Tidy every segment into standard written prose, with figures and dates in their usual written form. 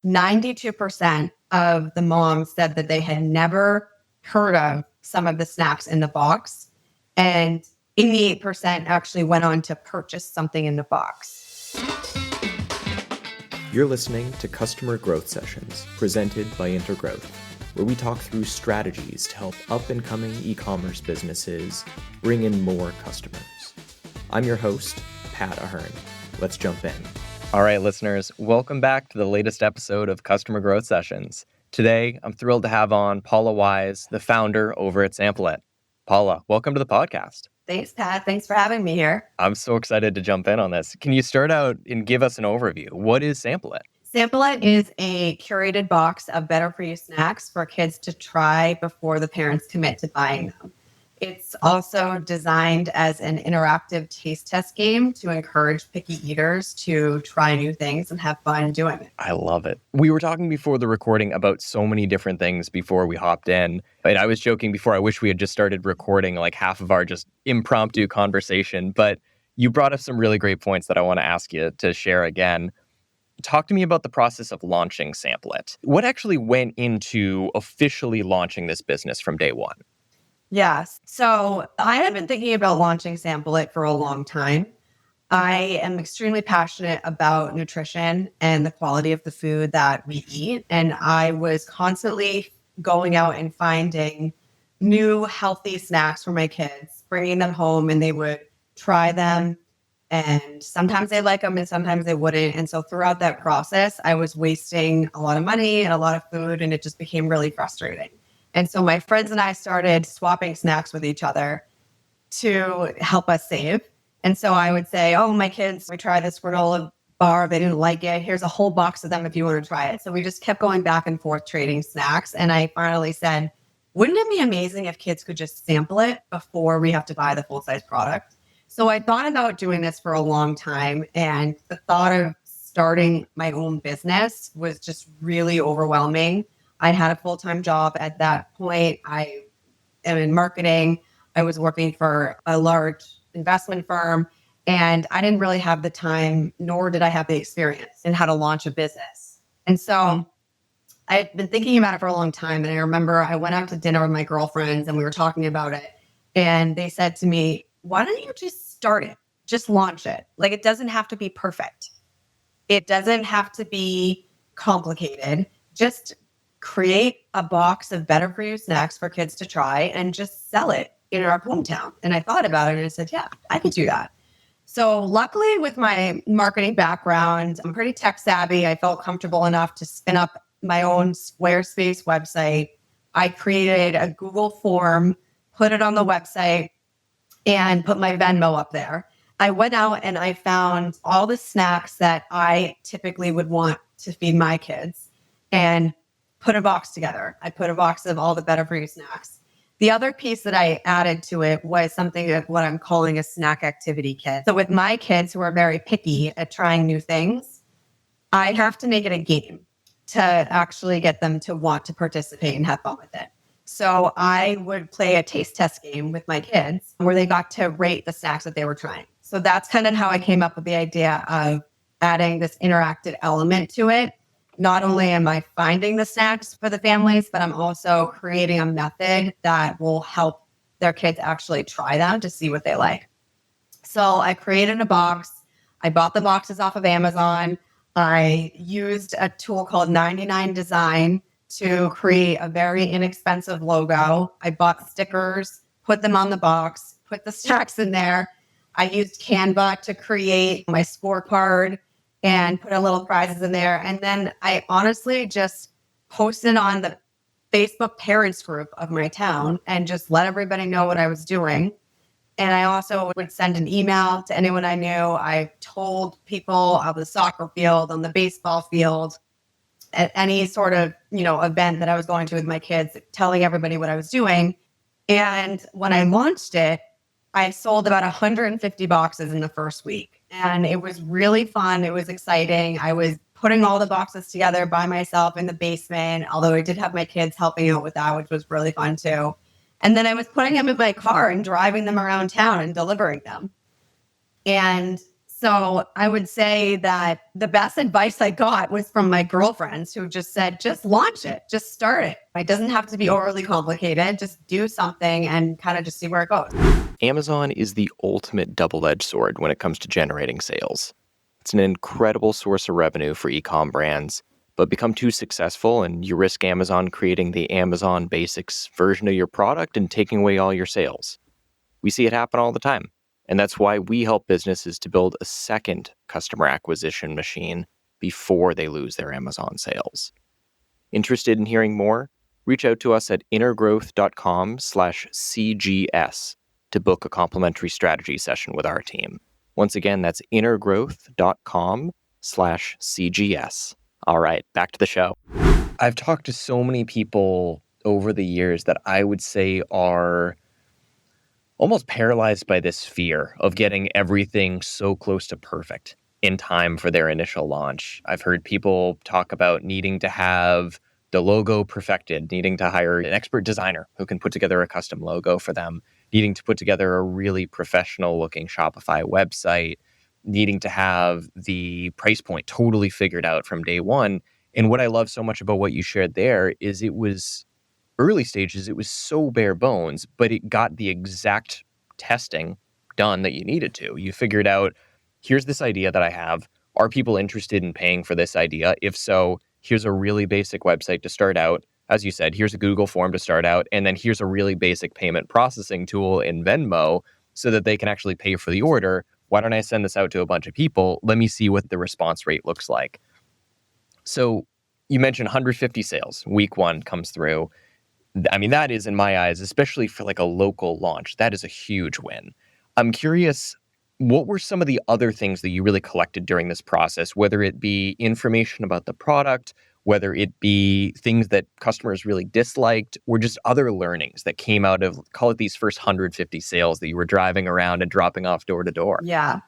92% of the moms said that they had never heard of some of the snacks in the box. And 88% actually went on to purchase something in the box. You're listening to Customer Growth Sessions, presented by Intergrowth, where we talk through strategies to help up-and-coming e-commerce businesses bring in more customers. I'm your host, Pat Ahern. Let's jump in. All right, listeners, welcome back to the latest episode of Customer Growth Sessions. Today, I'm thrilled to have on Paula Wise, the founder over at Sampleit. Paula, welcome to the podcast. Thanks, Pat. Thanks for having me here. I'm so excited to jump in on this. Can you start out and give us an overview? What is Sampleit? Sampleit is a curated box of better-for-you snacks for kids to try before the parents commit to buying them. It's also designed as an interactive taste test game to encourage picky eaters to try new things and have fun doing it. I love it. We were talking before the recording about so many different things before we hopped in. And I was joking before, I wish we had just started recording like half of our just impromptu conversation. But you brought up some really great points that I want to ask you to share again. Talk to me about the process of launching Sampleit. What actually went into officially launching this business from day one? Yes. So I have been thinking about launching Sampleit for a long time. I am extremely passionate about nutrition and the quality of the food that we eat. And I was constantly going out and finding new healthy snacks for my kids, bringing them home, and they would try them. And sometimes they like them and sometimes they wouldn't. And so throughout that process, I was wasting a lot of money and a lot of food, and it just became really frustrating. And so my friends and I started swapping snacks with each other to help us save. And so I would say, oh, my kids, we tried this granola bar. They didn't like it. Here's a whole box of them if you want to try it. So we just kept going back and forth trading snacks. And I finally said, wouldn't it be amazing if kids could just sample it before we have to buy the full-size product? So I thought about doing this for a long time. And the thought of starting my own business was just really overwhelming. I had a full-time job at that point. I am in marketing. I was working for a large investment firm, and I didn't really have the time, nor did I have the experience in how to launch a business. And so I've been thinking about it for a long time. And I remember I went out to dinner with my girlfriends and we were talking about it. And they said to me, why don't you just start it? Just launch it. Like, it doesn't have to be perfect. It doesn't have to be complicated. Just create a box of better for you snacks for kids to try and just sell it in our hometown. And I thought about it and I said, yeah, I could do that. So luckily with my marketing background, I'm pretty tech savvy. I felt comfortable enough to spin up my own Squarespace website. I created a Google form, put it on the website, and put my Venmo up there. I went out and I found all the snacks that I typically would want to feed my kids and put a box together. I put a box of all the better for you snacks. The other piece that I added to it was something like what I'm calling a snack activity kit. So with my kids who are very picky at trying new things, I have to make it a game to actually get them to want to participate and have fun with it. So I would play a taste test game with my kids where they got to rate the snacks that they were trying. So that's kind of how I came up with the idea of adding this interactive element to it. Not only am I finding the snacks for the families, but I'm also creating a method that will help their kids actually try them to see what they like. So I created a box. I bought the boxes off of Amazon. I used a tool called 99 Design to create a very inexpensive logo. I bought stickers, put them on the box, put the snacks in there. I used Canva to create my scorecard and put a little prizes in there. And then I honestly just posted on the Facebook parents group of my town and just let everybody know what I was doing. And I also would send an email to anyone I knew. I told people on the soccer field, on the baseball field, at any sort of, event that I was going to with my kids, telling everybody what I was doing. And when I launched it, I sold about 150 boxes in the first week. And it was really fun. It was exciting. I was putting all the boxes together by myself in the basement, although I did have my kids helping out with that, which was really fun too. And then I was putting them in my car and driving them around town and delivering them. And So I would say that the best advice I got was from my girlfriends who just said, just launch it, just start it. It doesn't have to be overly complicated. Just do something and kind of just see where it goes. Amazon is the ultimate double-edged sword when it comes to generating sales. It's an incredible source of revenue for e-com brands, but become too successful and you risk Amazon creating the Amazon Basics version of your product and taking away all your sales. We see it happen all the time. And that's why we help businesses to build a second customer acquisition machine before they lose their Amazon sales. Interested in hearing more? Reach out to us at intergrowth.com/CGS to book a complimentary strategy session with our team. Once again, that's intergrowth.com/CGS. All right, back to the show. I've talked to so many people over the years that I would say are almost paralyzed by this fear of getting everything so close to perfect in time for their initial launch. I've heard people talk about needing to have the logo perfected, needing to hire an expert designer who can put together a custom logo for them, needing to put together a really professional looking Shopify website, needing to have the price point totally figured out from day one. And what I love so much about what you shared there is it was early stages, it was so bare bones, but it got the exact testing done that you needed to. You figured out, here's this idea that I have. Are people interested in paying for this idea? If so, here's a really basic website to start out. As you said, here's a Google form to start out. And then here's a really basic payment processing tool in Venmo so that they can actually pay for the order. Why don't I send this out to a bunch of people? Let me see what the response rate looks like. So you mentioned 150 sales. Week one comes through. I mean, that is, in my eyes, especially for like a local launch, that is a huge win. I'm curious, what were some of the other things that you really collected during this process, whether it be information about the product, whether it be things that customers really disliked, or just other learnings that came out of, call it these first 150 sales that you were driving around and dropping off door to door? Yeah.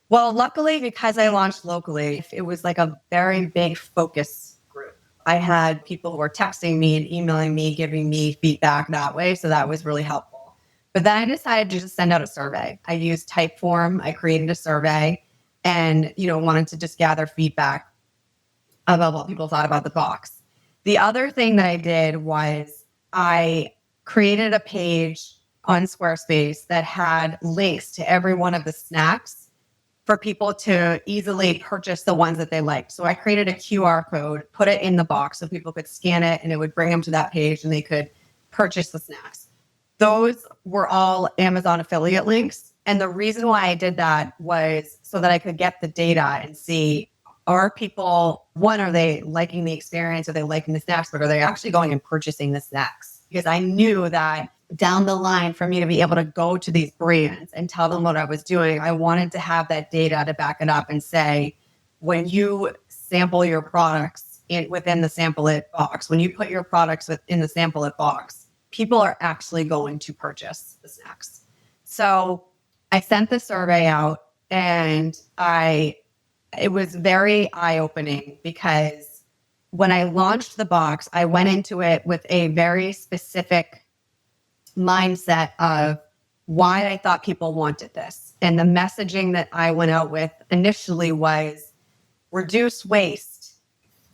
Well, luckily, because I launched locally, it was like a very big focus group. I had people who were texting me and emailing me, giving me feedback that way. So that was really helpful. But then I decided to just send out a survey. I used Typeform. I created a survey and, wanted to just gather feedback about what people thought about the box. The other thing that I did was I created a page on Squarespace that had links to every one of the snacks for people to easily purchase the ones that they liked. So I created a QR code, put it in the box so people could scan it and it would bring them to that page and they could purchase the snacks. Those were all Amazon affiliate links. And the reason why I did that was so that I could get the data and see, are people, are they liking the experience? Are they liking the snacks? But are they actually going and purchasing the snacks? Because I knew that down the line, for me to be able to go to these brands and tell them what I was doing, I wanted to have that data to back it up and say, when you sample your products within the Sampleit box, when you put your products in the Sampleit box, people are actually going to purchase the snacks. So I sent the survey out and it was very eye-opening because when I launched the box, I went into it with a very specific mindset of why I thought people wanted this. And the messaging that I went out with initially was reduce waste,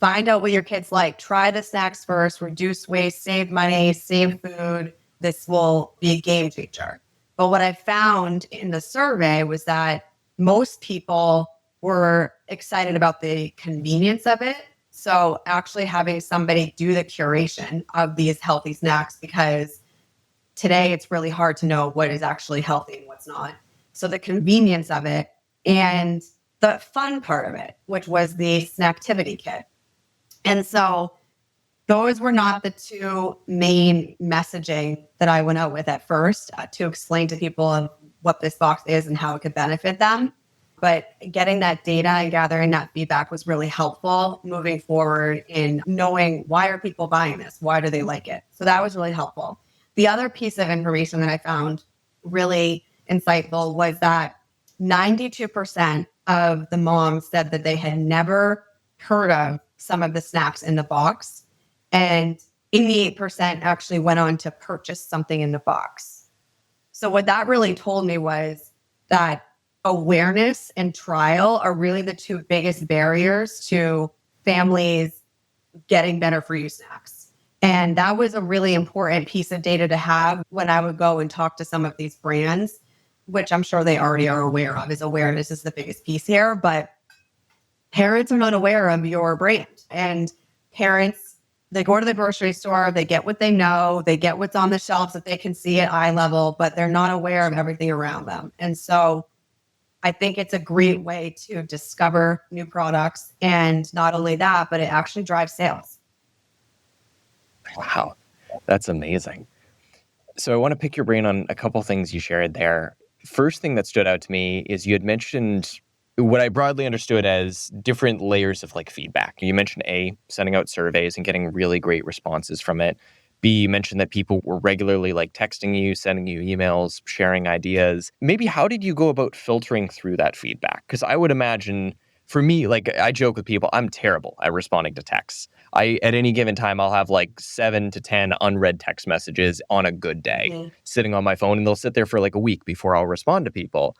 find out what your kids like, try the snacks first, reduce waste, save money, save food. This will be a game changer. But what I found in the survey was that most people were excited about the convenience of it. So actually having somebody do the curation of these healthy snacks, because today it's really hard to know what is actually healthy and what's not. So the convenience of it and the fun part of it, which was the snacktivity kit. And so those were not the two main messaging that I went out with at first to explain to people what this box is and how it could benefit them. But getting that data and gathering that feedback was really helpful moving forward in knowing, why are people buying this? Why do they like it? So that was really helpful. The other piece of information that I found really insightful was that 92% of the moms said that they had never heard of some of the snacks in the box, and 88% actually went on to purchase something in the box. So what that really told me was that awareness and trial are really the two biggest barriers to families getting better for you snacks. And that was a really important piece of data to have when I would go and talk to some of these brands, which I'm sure they already are aware of. Is awareness is the biggest piece here, but parents are not aware of your brand. And parents, they go to the grocery store, they get what they know, they get what's on the shelves that they can see at eye level, but they're not aware of everything around them. And so I think it's a great way to discover new products. And not only that, but it actually drives sales. Wow, that's amazing. So I want to pick your brain on a couple things you shared there. First thing that stood out to me is you had mentioned what I broadly understood as different layers of like feedback. You mentioned A, sending out surveys and getting really great responses from it. B, you mentioned that people were regularly like texting you, sending you emails, sharing ideas. Maybe how did you go about filtering through that feedback? Because I would imagine for me, like I joke with people, I'm terrible at responding to texts. At any given time, I'll have like 7 to 10 unread text messages on a good day sitting on my phone, and they'll sit there for like a week before I'll respond to people.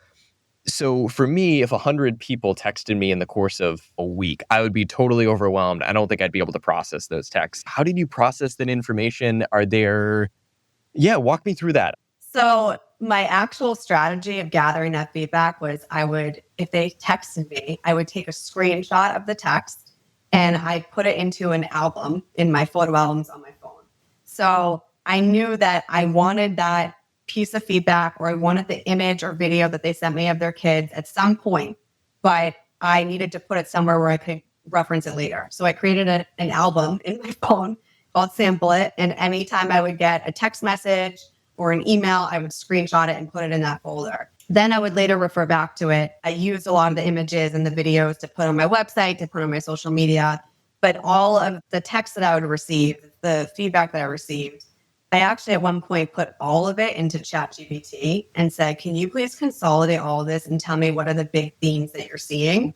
So for me, if 100 people texted me in the course of a week, I would be totally overwhelmed. I don't think I'd be able to process those texts. How did you process that information? Walk me through that. So my actual strategy of gathering that feedback was if they texted me, I would take a screenshot of the text and I put it into an album in my photo albums on my phone. So I knew that I wanted that piece of feedback, or I wanted the image or video that they sent me of their kids at some point, but I needed to put it somewhere where I could reference it later. So I created an album in my phone called Sampleit. And anytime I would get a text message or an email, I would screenshot it and put it in that folder. Then I would later refer back to it. I used a lot of the images and the videos to put on my website, to put on my social media. But all of the text that I would receive, the feedback that I received, I actually at one point put all of it into ChatGPT and said, can you please consolidate all of this and tell me what are the big themes that you're seeing?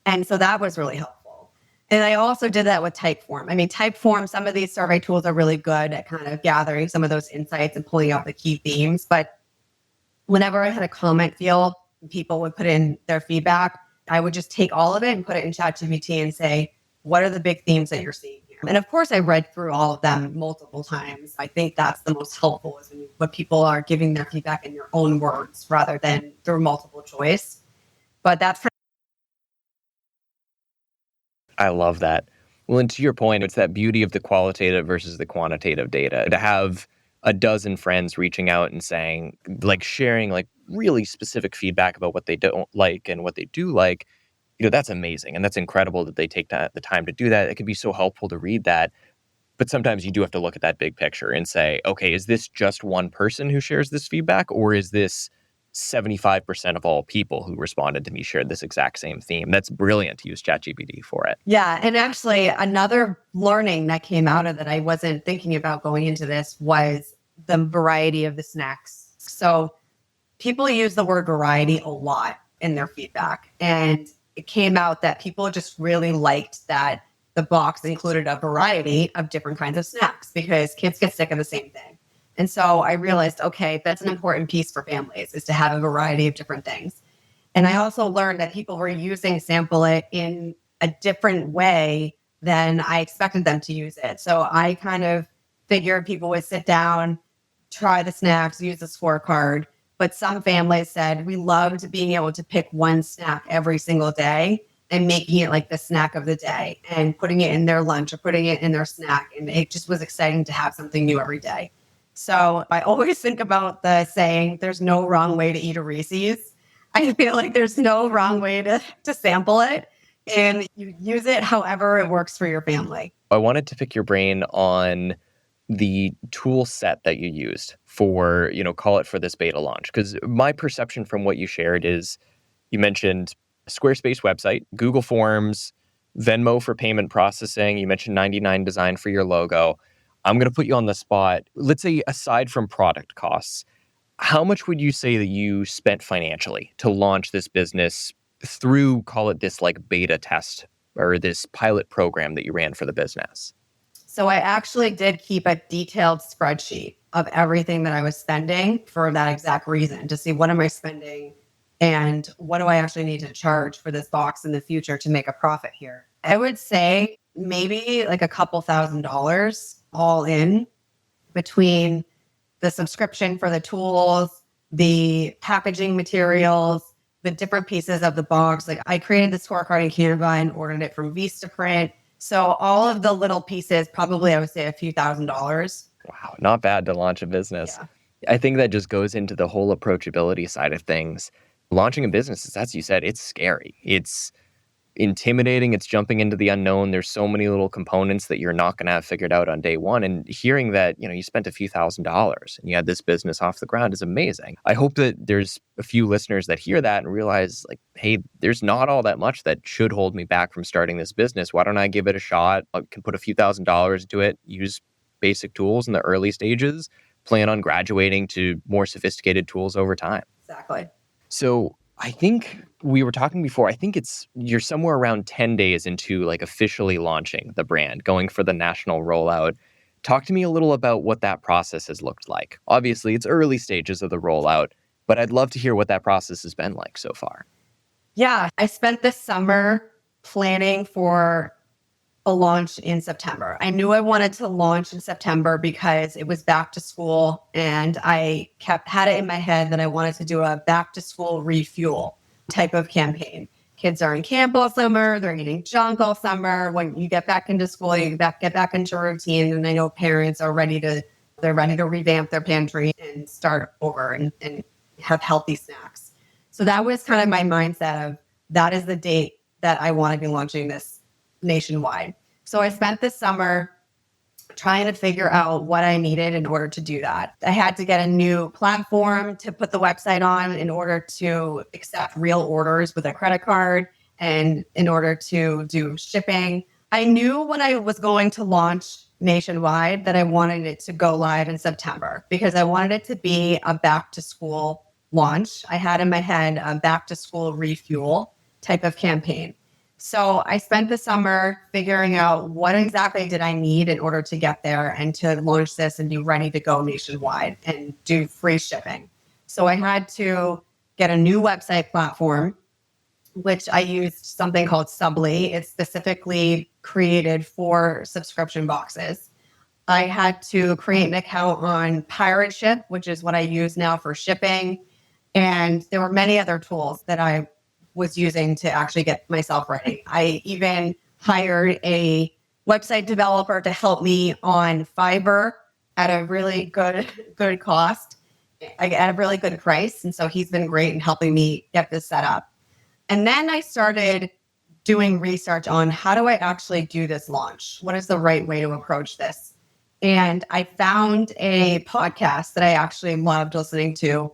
And so that was really helpful. And I also did that with Typeform. I mean, Typeform, some of these survey tools are really good at kind of gathering some of those insights and pulling out the key themes. But whenever I had a comment field, people would put in their feedback, I would just take all of it and put it in ChatGPT and say, what are the big themes that you're seeing here? And of course, I read through all of them multiple times. I think that's the most helpful is when people are giving their feedback in their own words rather than through multiple choice. But that's I love that. Well, and to your point, it's that beauty of the qualitative versus the quantitative data. To have a dozen friends reaching out and saying, like sharing like really specific feedback about what they don't like and what they do like, that's amazing. And that's incredible that they take the time to do that. It can be so helpful to read that. But sometimes you do have to look at that big picture and say, okay, is this just one person who shares this feedback, or is this 75% of all people who responded to me shared this exact same theme? That's brilliant to use ChatGPT for it. Yeah. And actually, another learning that came out of that I wasn't thinking about going into this was the variety of the snacks. So people use the word variety a lot in their feedback. And it came out that people just really liked that the box included a variety of different kinds of snacks because kids get sick of the same thing. And so I realized, okay, that's an important piece for families is to have a variety of different things. And I also learned that people were using Sampleit in a different way than I expected them to use it. So I kind of figured people would sit down, try the snacks, use the scorecard. But some families said, we loved being able to pick one snack every single day and making it like the snack of the day and putting it in their lunch or putting it in their snack. And it just was exciting to have something new every day. So I always think about the saying, there's no wrong way to eat a Reese's. I feel like there's no wrong way to sample it. And you use it however it works for your family. I wanted to pick your brain on the tool set that you used for, call it for this beta launch. Because my perception from what you shared is you mentioned Squarespace website, Google Forms, Venmo for payment processing. You mentioned 99 Design for your logo. I'm going to put you on the spot. Let's say aside from product costs, how much would you say that you spent financially to launch this business through, call it this like beta test or this pilot program that you ran for the business? So I actually did keep a detailed spreadsheet of everything that I was spending for that exact reason, to see what am I spending And what do I actually need to charge for this box in the future to make a profit here? I would say maybe like a couple $1,000s all in between the subscription for the tools, the packaging materials, the different pieces of the box. Like I created the scorecard in Canva and ordered it from Vistaprint. So all of the little pieces, probably I would say a few $1,000s. Wow, not bad to launch a business. Yeah. I think that just goes into the whole approachability side of things. Launching a business, as you said, it's scary. It's intimidating. It's jumping into the unknown. There's so many little components that you're not going to have figured out on day one. And hearing that, you spent a few $1,000s and you had this business off the ground is amazing. I hope that there's a few listeners that hear that and realize like, hey, there's not all that much that should hold me back from starting this business. Why don't I give it a shot? I can put a few $1,000s into it, use basic tools in the early stages, plan on graduating to more sophisticated tools over time. Exactly. So I think we were talking before, I think you're somewhere around 10 days into like officially launching the brand, going for the national rollout. Talk to me a little about what that process has looked like. Obviously, it's early stages of the rollout, but I'd love to hear what that process has been like so far. Yeah, I spent this summer planning for a launch in September. I knew I wanted to launch in September because it was back to school, and I had it in my head that I wanted to do a back to school refuel type of campaign. Kids are in camp all summer, they're eating junk all summer. When you get back into school, you get back into routine. And I know parents are ready to revamp their pantry and start over and have healthy snacks. So that was kind of my mindset of that is the date that I want to be launching this nationwide. So I spent this summer trying to figure out what I needed in order to do that. I had to get a new platform to put the website on in order to accept real orders with a credit card and in order to do shipping. I knew when I was going to launch nationwide that I wanted it to go live in September because I wanted it to be a back to school launch. I had in my head a back to school refuel type of campaign. So I spent the summer figuring out what exactly did I need in order to get there and to launch this and be ready to go nationwide and do free shipping. So I had to get a new website platform, which I used something called Sampleit. It's specifically created for subscription boxes. I had to create an account on Pirate Ship, which is what I use now for shipping. And there were many other tools that I was using to actually get myself ready. I even hired a website developer to help me on Fiverr at a really good cost, at a really good price. And so he's been great in helping me get this set up. And then I started doing research on how do I actually do this launch? What is the right way to approach this? And I found a podcast that I actually loved listening to,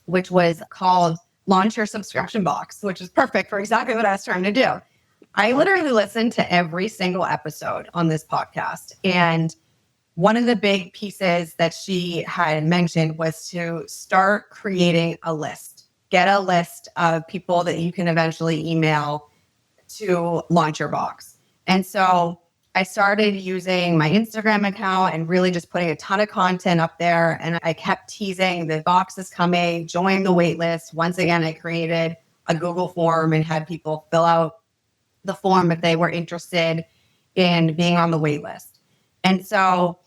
which was called Launch Your Subscription Box, which is perfect for exactly what I was trying to do. I literally listened to every single episode on this podcast. And one of the big pieces that she had mentioned was to start creating a list. Get a list of people that you can eventually email to launch your box. And so I started using my Instagram account and really just putting a ton of content up there. And I kept teasing the box is coming, join the wait list. Once again, I created a Google form and had people fill out the form if they were interested in being on the wait list. And so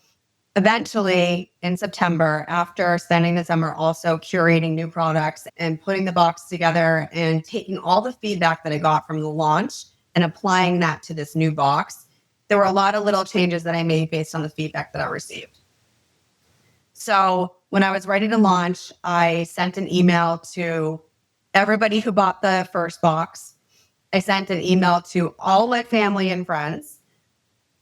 eventually in September, after spending the summer also curating new products and putting the box together and taking all the feedback that I got from the launch and applying that to this new box, there were a lot of little changes that I made based on the feedback that I received. So when I was ready to launch, I sent an email to everybody who bought the first box. I sent an email to all my family and friends.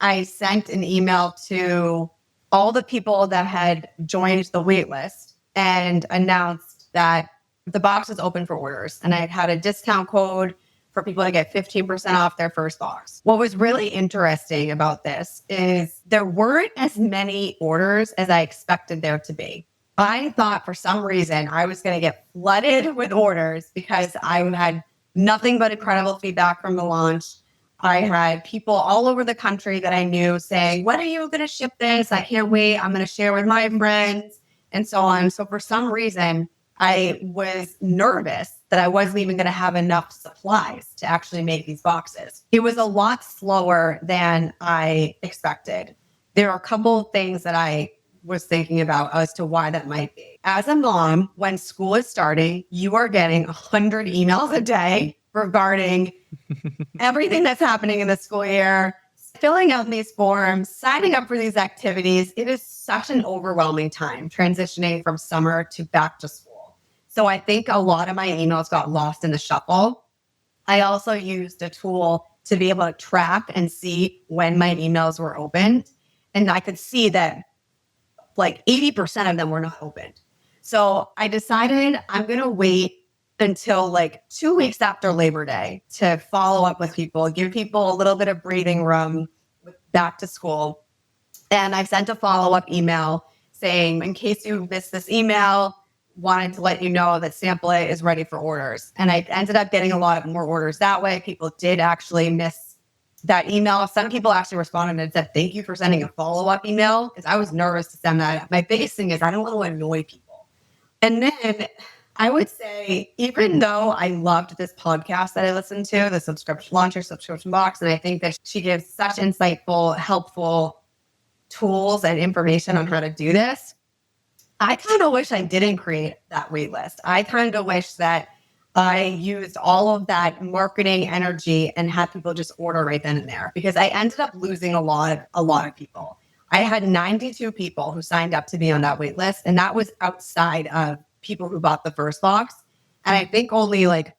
I sent an email to all the people that had joined the wait list and announced that the box is open for orders. And I had a discount code for people to get 15% off their first box. What was really interesting about this is there weren't as many orders as I expected there to be. I thought for some reason I was going to get flooded with orders because I had nothing but incredible feedback from the launch. I had people all over the country that I knew saying, when are you going to ship this? I can't wait. I'm going to share with my friends and so on. So for some reason, I was nervous that I wasn't even going to have enough supplies to actually make these boxes. It was a lot slower than I expected. There are a couple of things that I was thinking about as to why that might be. As a mom, when school is starting, you are getting 100 emails a day regarding everything that's happening in the school year, filling out these forms, signing up for these activities. It is such an overwhelming time transitioning from summer to back to school. So I think a lot of my emails got lost in the shuffle. I also used a tool to be able to track and see when my emails were opened. And I could see that like 80% of them were not opened. So I decided I'm going to wait until like 2 weeks after Labor Day to follow up with people, give people a little bit of breathing room back to school. And I sent a follow-up email saying, in case you missed this email, wanted to let you know that Sampleit is ready for orders. And I ended up getting a lot of more orders that way. People did actually miss that email. Some people actually responded and said, thank you for sending a follow-up email, because I was nervous to send that. My biggest thing is I don't want to annoy people. And then I would say, even though I loved this podcast that I listened to, the Subscription Launcher Subscription Box, and I think that she gives such insightful, helpful tools and information on how to do this, I kind of wish I didn't create that wait list. I kind of wish that I used all of that marketing energy and had people just order right then and there, because I ended up losing a lot of people. I had 92 people who signed up to be on that wait list, and that was outside of people who bought the first box. And I think only like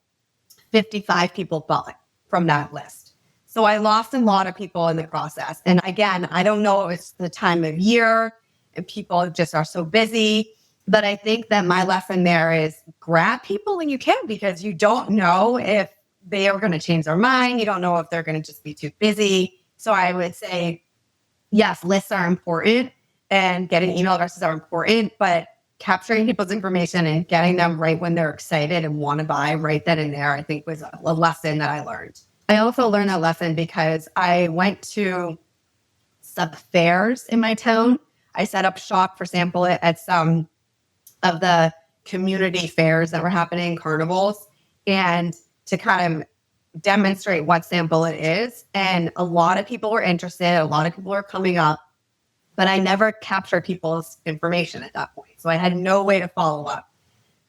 55 people bought from that list. So I lost a lot of people in the process. And again, I don't know if it's the time of year and people just are so busy. But I think that my lesson there is grab people when you can, because you don't know if they are going to change their mind. You don't know if they're going to just be too busy. So I would say, yes, lists are important and getting email addresses are important, but capturing people's information and getting them right when they're excited and want to buy right then and there, I think was a lesson that I learned. I also learned that lesson because I went to some fairs in my town. I set up shop for Sampleit at some of the community fairs that were happening, carnivals, and to kind of demonstrate what Sampleit is. And a lot of people were interested. A lot of people were coming up, but I never captured people's information at that point. So I had no way to follow up.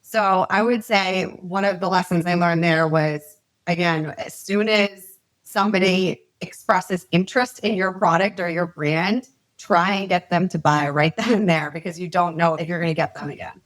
So I would say one of the lessons I learned there was, again, as soon as somebody expresses interest in your product or your brand, try and get them to buy right then and there, because you don't know if you're going to get them again.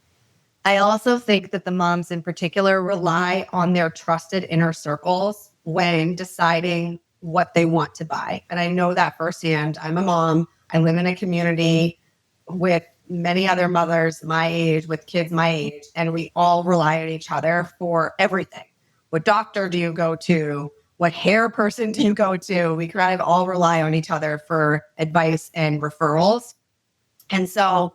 I also think that the moms in particular rely on their trusted inner circles when deciding what they want to buy. And I know that firsthand. I'm a mom. I live in a community with many other mothers my age, with kids my age, and we all rely on each other for everything. What doctor do you go to? What hair person do you go to? We kind of all rely on each other for advice and referrals. And so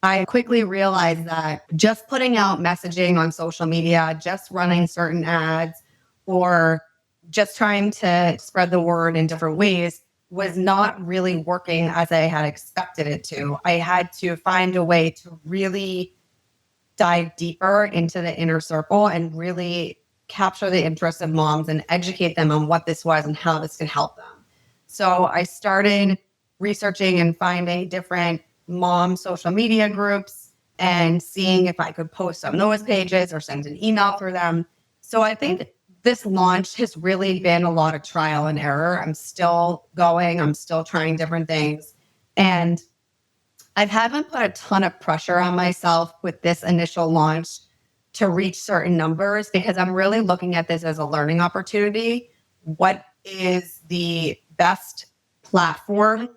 I quickly realized that just putting out messaging on social media, just running certain ads, or just trying to spread the word in different ways was not really working as I had expected it to. I had to find a way to really dive deeper into the inner circle and really capture the interest of moms and educate them on what this was and how this could help them. So I started researching and finding different mom social media groups and seeing if I could post on those pages or send an email through them. So I think this launch has really been a lot of trial and error. I'm still going. I'm still trying different things. And I haven't put a ton of pressure on myself with this initial launch to reach certain numbers, because I'm really looking at this as a learning opportunity. What is the best platform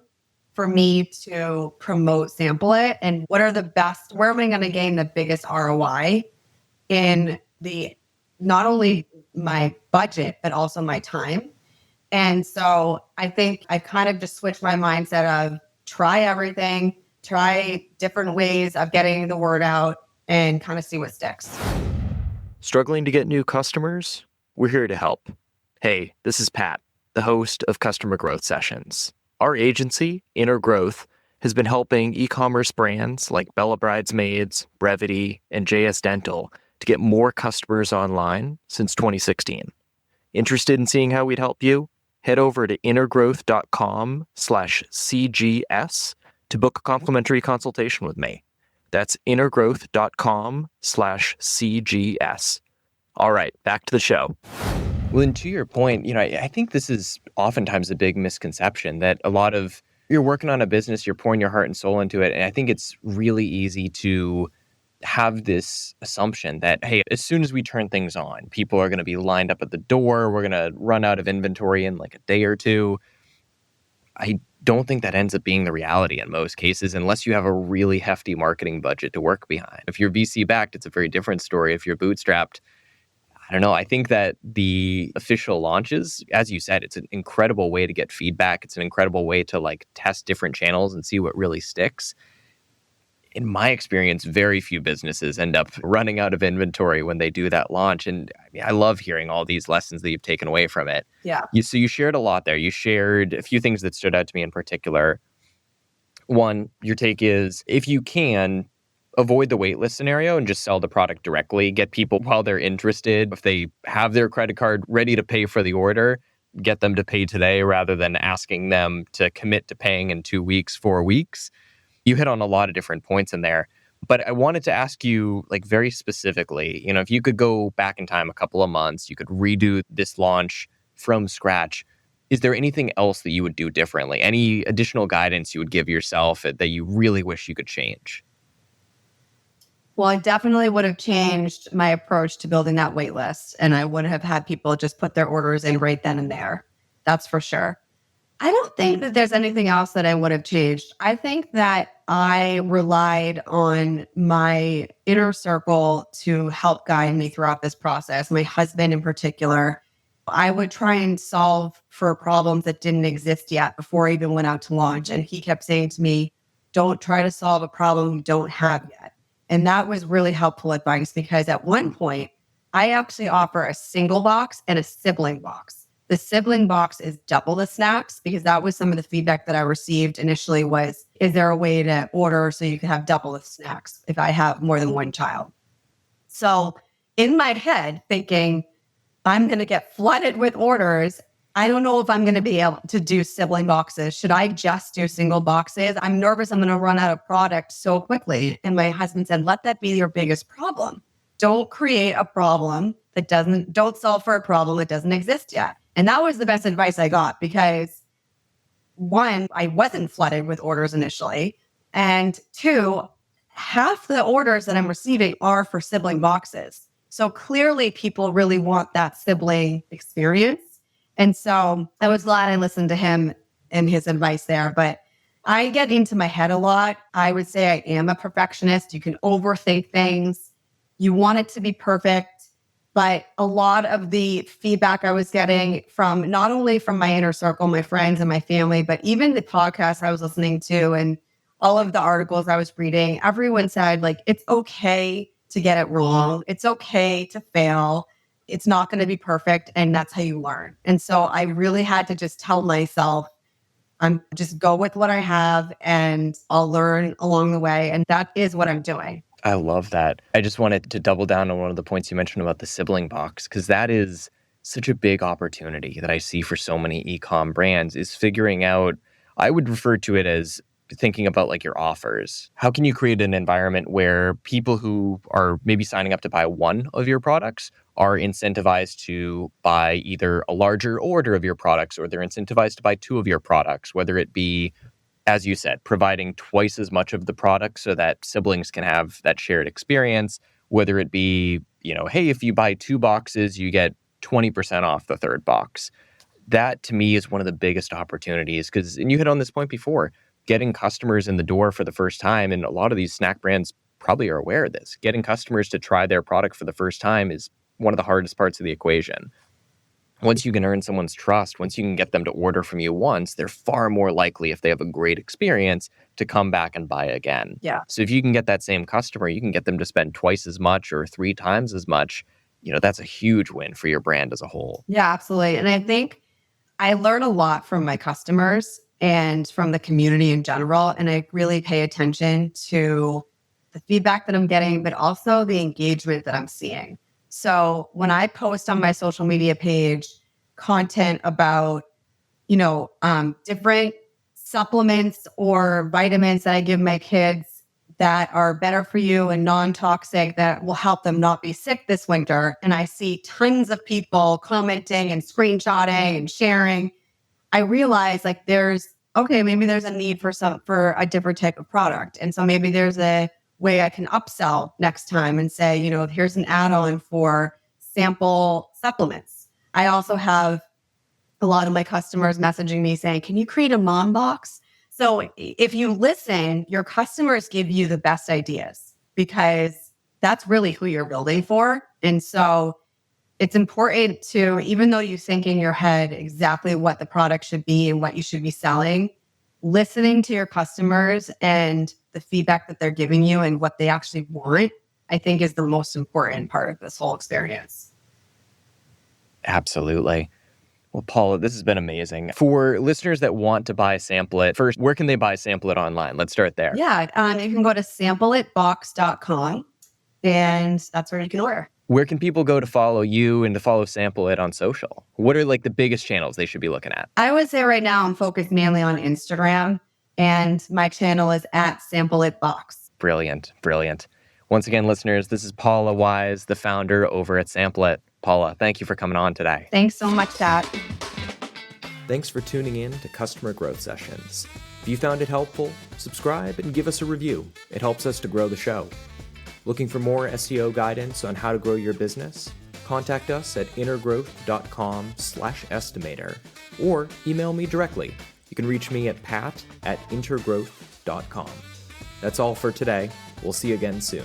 for me to promote Sampleit, and what are the best, where am I going to gain the biggest ROI in the, not only my budget, but also my time. And so I think I kind of just switched my mindset of try everything, try different ways of getting the word out, and kind of see what sticks. Struggling to get new customers? We're here to help. Hey, this is Pat, the host of Customer Growth Sessions. Our agency, Intergrowth, has been helping e-commerce brands like Bella Bridesmaids, Brevity, and JS Dental to get more customers online since 2016. Interested in seeing how we'd help you? Head over to intergrowth.com/CGS to book a complimentary consultation with me. That's intergrowth.com/CGS. All right, back to the show. Well, and to your point, I think this is oftentimes a big misconception that a lot of you're working on a business, you're pouring your heart and soul into it. And I think it's really easy to have this assumption that, hey, as soon as we turn things on, people are going to be lined up at the door. We're going to run out of inventory in like a day or two. I don't think that ends up being the reality in most cases, unless you have a really hefty marketing budget to work behind. If you're VC backed, it's a very different story. If you're bootstrapped, I don't know. I think that the official launches, as you said, it's an incredible way to get feedback. It's an incredible way to like test different channels and see what really sticks. In my experience, very few businesses end up running out of inventory when they do that launch. And I love hearing all these lessons that you've taken away from it. Yeah. So you shared a lot there. You shared a few things that stood out to me in particular. One, your take is, if you can, avoid the waitlist scenario and just sell the product directly. Get people while they're interested. If they have their credit card ready to pay for the order, get them to pay today rather than asking them to commit to paying in 2 weeks, 4 weeks. You hit on a lot of different points in there. But I wanted to ask you, like, very specifically, if you could go back in time a couple of months, you could redo this launch from scratch. Is there anything else that you would do differently? Any additional guidance you would give yourself that you really wish you could change? Well, I definitely would have changed my approach to building that wait list, and I would have had people just put their orders in right then and there. That's for sure. I don't think that there's anything else that I would have changed. I think that I relied on my inner circle to help guide me throughout this process. My husband in particular, I would try and solve for problems that didn't exist yet before I even went out to launch. And he kept saying to me, don't try to solve a problem you don't have yet. And that was really helpful advice, because at one point, I actually offer a single box and a sibling box. The sibling box is double the snacks, because that was some of the feedback that I received initially was, is there a way to order so you can have double the snacks if I have more than one child? So in my head, thinking, I'm going to get flooded with orders. I don't know if I'm going to be able to do sibling boxes. Should I just do single boxes? I'm nervous I'm going to run out of product so quickly. And my husband said, let that be your biggest problem. Don't create a problem don't solve for a problem that doesn't exist yet. And that was the best advice I got, because one, I wasn't flooded with orders initially. And two, half the orders that I'm receiving are for sibling boxes. So clearly people really want that sibling experience. And so I was glad I listened to him and his advice there. But I get into my head a lot. I would say I am a perfectionist. You can overthink things. You want it to be perfect. But a lot of the feedback I was getting from not only from my inner circle, my friends and my family, but even the podcasts I was listening to and all of the articles I was reading, everyone said, like, it's okay to get it wrong. It's okay to fail. It's not going to be perfect. And that's how you learn. And so I really had to just tell myself, I'm just go with what I have and I'll learn along the way. And that is what I'm doing. I love that. I just wanted to double down on one of the points you mentioned about the sibling box, because that is such a big opportunity that I see for so many e-com brands, is figuring out, I would refer to it as thinking about like your offers. How can you create an environment where people who are maybe signing up to buy one of your products are incentivized to buy either a larger order of your products, or they're incentivized to buy 2 of your products, whether it be, as you said, providing twice as much of the product so that siblings can have that shared experience, whether it be, hey, if you buy 2 boxes, you get 20% off the 3rd box. That to me is one of the biggest opportunities, because, and you hit on this point before, getting customers in the door for the first time, and a lot of these snack brands probably are aware of this, getting customers to try their product for the first time is one of the hardest parts of the equation. Once you can earn someone's trust, once you can get them to order from you once, they're far more likely, if they have a great experience, to come back and buy again. Yeah. So if you can get that same customer, you can get them to spend twice as much or 3 times as much. That's a huge win for your brand as a whole. Yeah, absolutely. And I think I learn a lot from my customers. and from the community in general. And I really pay attention to the feedback that I'm getting, but also the engagement that I'm seeing. So when I post on my social media page content about, different supplements or vitamins that I give my kids that are better for you and non-toxic that will help them not be sick this winter, and I see tons of people commenting and screenshotting and sharing, I realize like maybe there's a need for a different type of product. And so maybe there's a way I can upsell next time and say, here's an add-on for sample supplements. I also have a lot of my customers messaging me saying, can you create a mom box? So if you listen, your customers give you the best ideas because that's really who you're building for. And so it's important to, even though you think in your head exactly what the product should be and what you should be selling, listening to your customers and the feedback that they're giving you and what they actually want, I think is the most important part of this whole experience. Absolutely. Well, Paula, this has been amazing. For listeners that want to buy Sampleit, first, where can they buy Sampleit online? Let's start there. Yeah, you can go to sampleitbox.com and that's where you can order. Where can people go to follow you and to follow Sampleit on social? What are like the biggest channels they should be looking at? I would say right now I'm focused mainly on Instagram, and my channel is at sampleitbox. Brilliant. Once again, listeners, this is Paula Wise, the founder over at Sampleit. Paula, thank you for coming on today. Thanks so much, Dad. Thanks for tuning in to Customer Growth Sessions. If you found it helpful, subscribe and give us a review. It helps us to grow the show. Looking for more SEO guidance on how to grow your business? Contact us at intergrowth.com/estimator or email me directly. You can reach me at pat@intergrowth.com. That's all for today. We'll see you again soon.